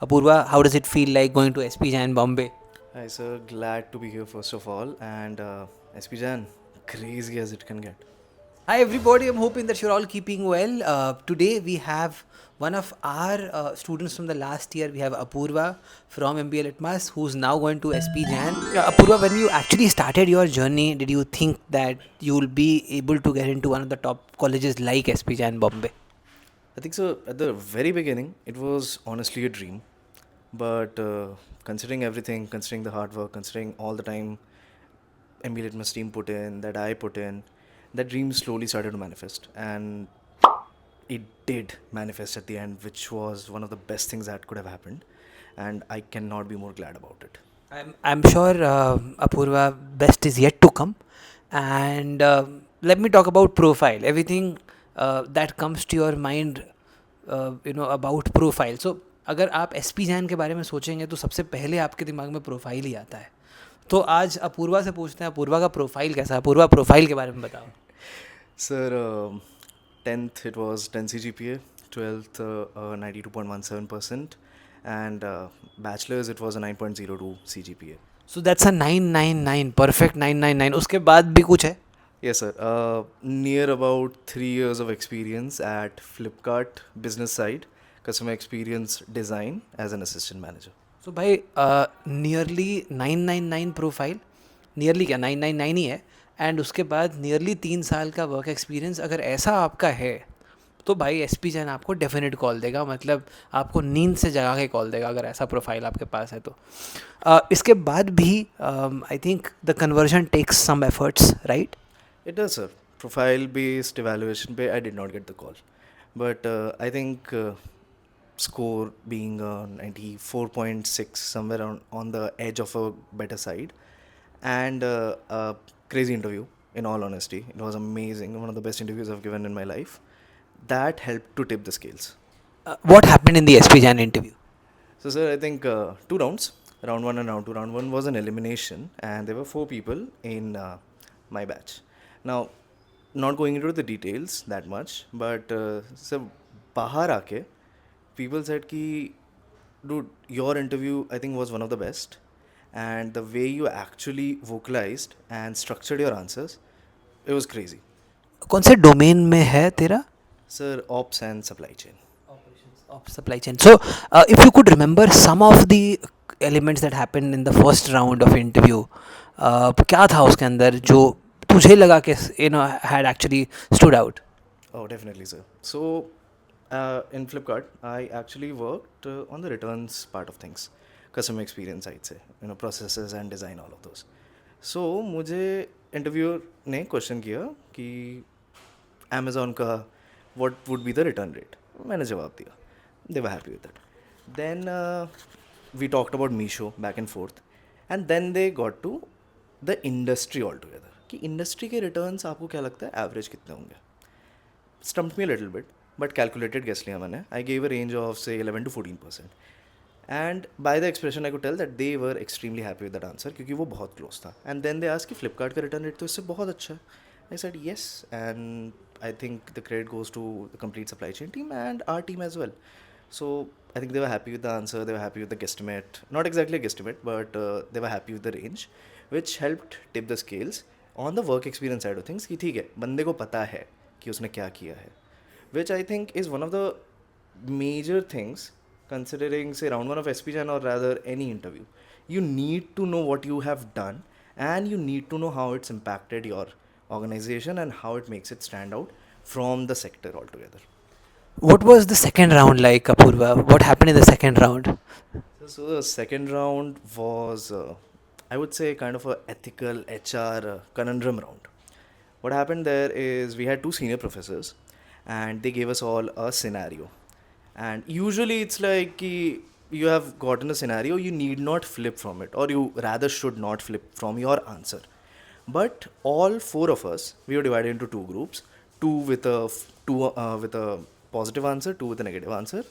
Apurva, how does it feel like going to SPJIMR Bombay? Hi sir, glad to be here first of all, and SP Jan, crazy as it can get. Hi everybody, I'm hoping that you're all keeping well. Today we have one of our students from the last year. We have Apurva from MBA Litmus, who's now going to SPJIMR. Apurva, when you actually started your journey, did you think that you'll be able to get into one of the top colleges like SPJIMR Bombay? I think so. At the very beginning, it was honestly a dream, but considering everything, considering the hard work, considering all the time MBA Litmus team put in, that I put in, that dream slowly started to manifest, and it did manifest at the end, which was one of the best things that could have happened, and I cannot be more glad about it. I'm sure Apurva, best is yet to come. And let me talk about profile. Everything that comes to your mind, about profile. So अगर आप S P Jain के बारे में सोचेंगे तो सबसे पहले आपके दिमाग में प्रोफाइल ही आता है. तो आज अपूर्वा से पूछते हैं, अपूर्वा का प्रोफाइल कैसा है? अपूर्वा, प्रोफाइल के बारे में बताओ. Sir, 10th it was 10 CGPA, 12th 92.17%, and bachelor's it was a 9.02 CGPA. So that's a 999, perfect 999. उसके बाद भी कुछ है? Yes, sir. Near about 3 years of experience at Flipkart business side, customer experience design as an assistant manager. सो भाई, nearly 999 profile, nearly क्या 999 ही है. And उसके बाद नियरली 3 साल का वर्क एक्सपीरियंस. अगर ऐसा आपका है तो भाई एस पी जैन आपको डेफिनेट कॉल देगा. मतलब आपको नींद से जगा के कॉल देगा अगर ऐसा प्रोफाइल आपके पास है तो. इसके बाद भी I think the conversion takes some efforts, right? It does, sir. Profile based evaluation pay, I did not get the call. But I think score being 94.6, somewhere on the edge of a better side, and a crazy interview, in all honesty. It was amazing. One of the best interviews I've given in my life. That helped to tip the scales. What happened in the S P Jain interview? So, sir, I think 2 rounds, round one and round two. Round one was an elimination, and there were 4 people in my batch. Now, not going into the details that much, but sir, bahar aake, people said ki, dude, your interview I think was one of the best, and the way you actually vocalized and structured your answers, it was crazy. कौन से domain में है तेरा? Sir, ops and supply chain. Of supply chain. So, if you could remember some of the elements that happened in the first round of interview, क्या था उसके अंदर जो तुझे लगा कि had actually stood out? Oh, definitely, sir. So, in Flipkart, I actually worked on the returns part of things, customer experience side से, processes and design, all of those. So, मुझे interviewer ने question किया कि Amazon का what would be the return rate? मैंने जवाब दिया. They were happy with that. Then we talked about Meesho back and forth, and then they got to the industry altogether. कि industry के returns आपको क्या लगता है एवरेज कितने होंगे? Stumped me a little bit, but calculated guess लिया मैंने. I gave a range of say 11 to 14%. And by the expression I could tell that they were extremely happy with that answer क्योंकि वो बहुत close था. And then they asked कि Flipkart का return rate तो इससे बहुत अच्छा है. I said yes, and I think the credit goes to the complete supply chain team and our team as well. So I think they were happy with the answer, they were happy with the guesstimate. Not exactly a guesstimate, but they were happy with the range, which helped tip the scales on the work experience side of things कि ठीक है, बंदे को पता है कि उसने क्या किया है. Which I think is one of the major things considering say round one of SPJIMR or rather any interview. You need to know what you have done and you need to know how it's impacted your organization and how it makes it stand out from the sector altogether. What was the second round like, Apurva? What happened in the second round? So the second round was, I would say, kind of a ethical HR conundrum round. What happened there is we had 2 senior professors, and they gave us all a scenario. And usually it's like you have gotten a scenario, you need not flip from it, or you rather should not flip from your answer. But all 4 of us, we were divided into 2 groups, two with a positive answer, two with a negative answer,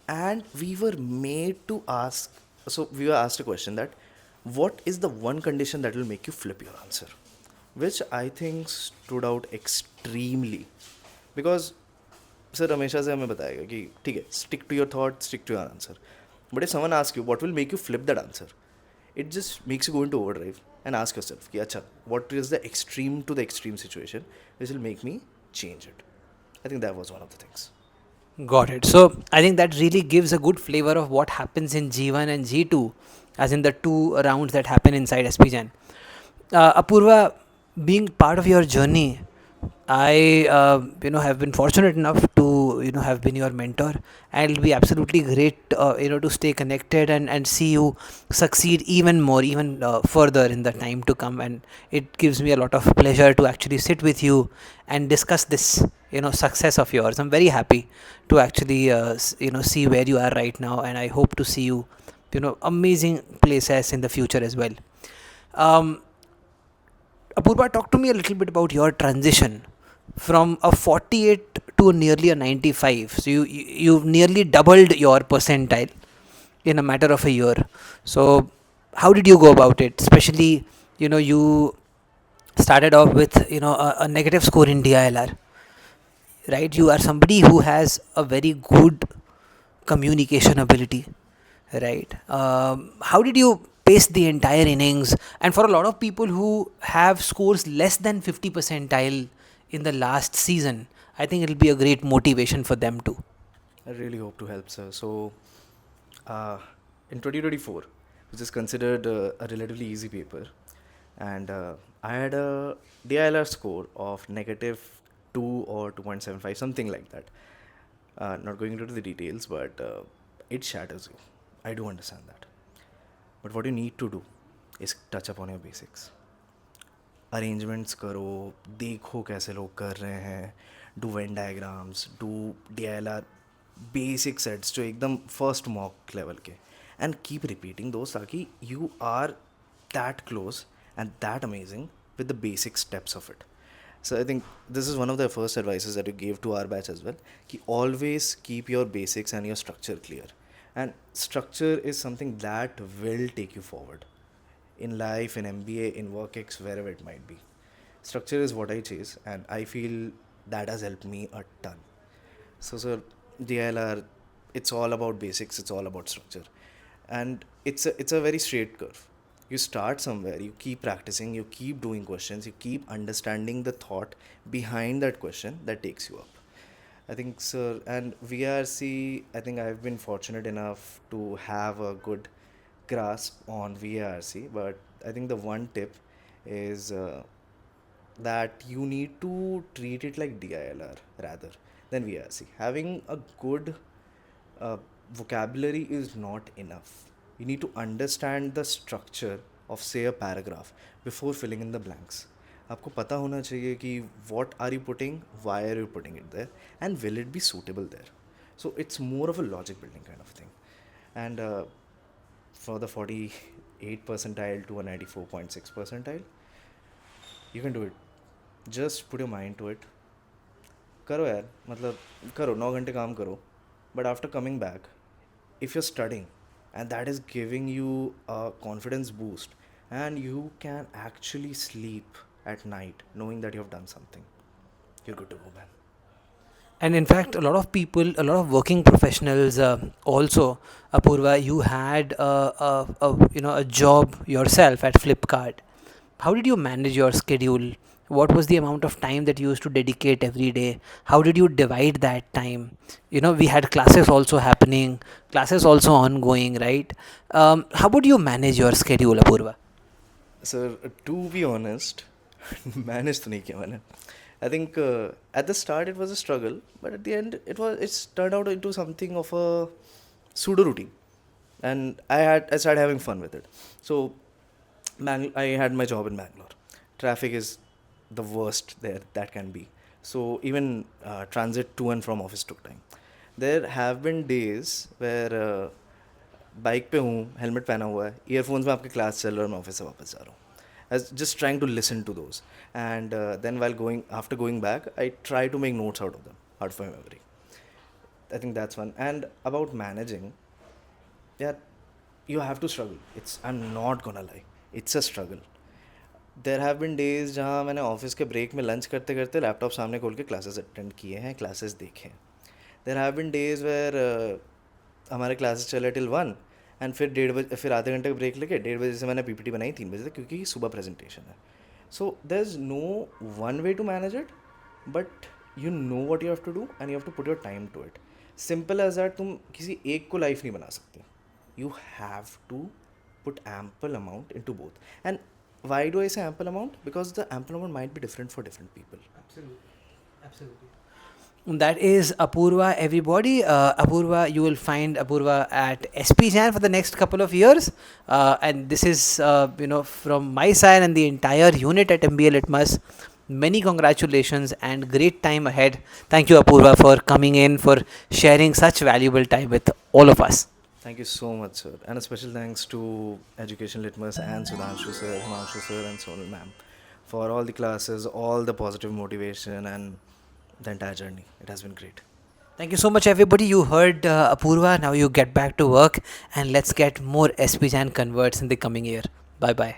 and we were made to ask. So we were asked a question that, what is the one condition that will make you flip your answer? Which I think stood out extremely, because sir हमेशा से हमें बताएगा कि ठीक है, stick to your thought, stick to your answer. But if someone asks you what will make you flip that answer, it just makes you go into overdrive and ask yourself, कि अच्छा, what is the extreme to the extreme situation which will make me change it? I think that was one of the things. Got it. So I think that really gives a good flavor of what happens in G1 and G2, as in the two rounds that happen inside SPJIMR. Apurva, being part of your journey, I have been fortunate enough to have been your mentor, and it'll be absolutely great to stay connected and see you succeed even more, even further in the time to come. And it gives me a lot of pleasure to actually sit with you and discuss this success of yours. I'm very happy to actually see where you are right now, and I hope to see you amazing places in the future as well. um, Apurva, talk to me a little bit about your transition from a 48 to nearly a 95. So you've nearly doubled your percentile in a matter of a year. So how did you go about it? Especially, you started off with a negative score in DILR, right? You are somebody who has a very good communication ability, right? How did you pace the entire innings? And for a lot of people who have scores less than 50 percentile in the last season, I think it'll be a great motivation for them too. I really hope to help, sir. So, uh, in 2024, which is considered a relatively easy paper, and I had a DILR score of negative 2 or 2.75, something like that. Not going into the details, but it shatters you. I do understand that. But what you need to do is touch upon your basics. Arrangements करो, देखो कैसे लोग कर रहे हैं, do Venn diagrams, do DILR basic sets जो एकदम first mock level के, एंड कीप रिपीटिंग दोस्त ताकि you are that close and that amazing with the basic steps of it. So I think this is one of the first advices that you gave to our batch as well. Ki always keep your basics and your structure clear. And structure is something that will take you forward. In life, in MBA, in WorkX, wherever it might be. Structure is what I chase, and I feel that has helped me a ton. So, sir, DLR, it's all about basics, it's all about structure. And it's a very straight curve. You start somewhere, you keep practicing, you keep doing questions, you keep understanding the thought behind that question that takes you up. I think, sir, and VRC, I think I've been fortunate enough to have a good grasp on VRC, but I think the one tip is that you need to treat it like DILR rather than VRC. Having a good vocabulary is not enough. You need to understand the structure of, say, a paragraph before filling in the blanks. आपको पता होना चाहिए कि what are you putting, why are you putting it there, and will it be suitable there. So it's more of a logic building kind of thing. And for the 48 percentile to a 94.6 percentile, you can do it. Just put your mind to it. करो यार, मतलब करो, 9 घंटे काम करो, but after coming back, if you're studying and that is giving you a confidence boost and you can actually sleep at night knowing that you have done something, you're good to go, man. And in fact, a lot of people, a lot of working professionals, also, Apurva, you had a job yourself at Flipkart. How did you manage your schedule? What was the amount of time that you used to dedicate every day? How did you divide that time? We had classes also happening, classes also ongoing, right? How would you manage your schedule, Apurva? Sir, to be honest, manage to नहीं किया मैंने. I think at the start it was a struggle, but at the end it's turned out into something of a pseudo routine, and I started having fun with it. So I had my job in Bangalore. Traffic is the worst there that can be. So even transit to and from office took time. There have been days where bike पे हूँ, helmet पहना हुआ है, earphones में आपकी class चल रहा है और मैं ऑफिस से वापस जा रहा हूँ. I was just trying to listen to those, and then after going back, I try to make notes out of them, out of my memory. I think that's one. And about managing, yeah, you have to struggle. I'm not gonna lie, it's a struggle. There have been days जहाँ मैंने office के break में lunch करते करते laptop सामने खोल के classes attend किए हैं, क्लासेस देखे हैं. There have been days where हमारे क्लासेस चले till 1 एंड फिर 1:30 फिर आधे घंटे का ब्रेक लेके 1:30 से मैंने पीपीटी बनाई 3 बजे तक, क्योंकि सुबह प्रेजेंटेशन है. So there is no one way to manage it, but you know what you have to do and you have to put your time to it. Simple as that. तुम किसी एक को लाइफ नहीं बना सकते. You have to put ample amount into both. And why do I say ample amount? Because the ample amount might be different for different people. Absolutely. That is Apurva, everybody. Apurva, you will find Apurva at SPJIMR for the next couple of years. And this is, from my side and the entire unit at MBA Litmus. Many congratulations and great time ahead. Thank you, Apurva, for coming in, for sharing such valuable time with all of us. Thank you so much, sir. And a special thanks to Education Litmus and Sudhanshu sir, Himanshu sir and Sonal ma'am for all the classes, all the positive motivation and the entire journey. It has been great. Thank you so much, everybody. You heard Apurva. Now you get back to work and let's get more SPJIMR converts in the coming year. Bye-bye.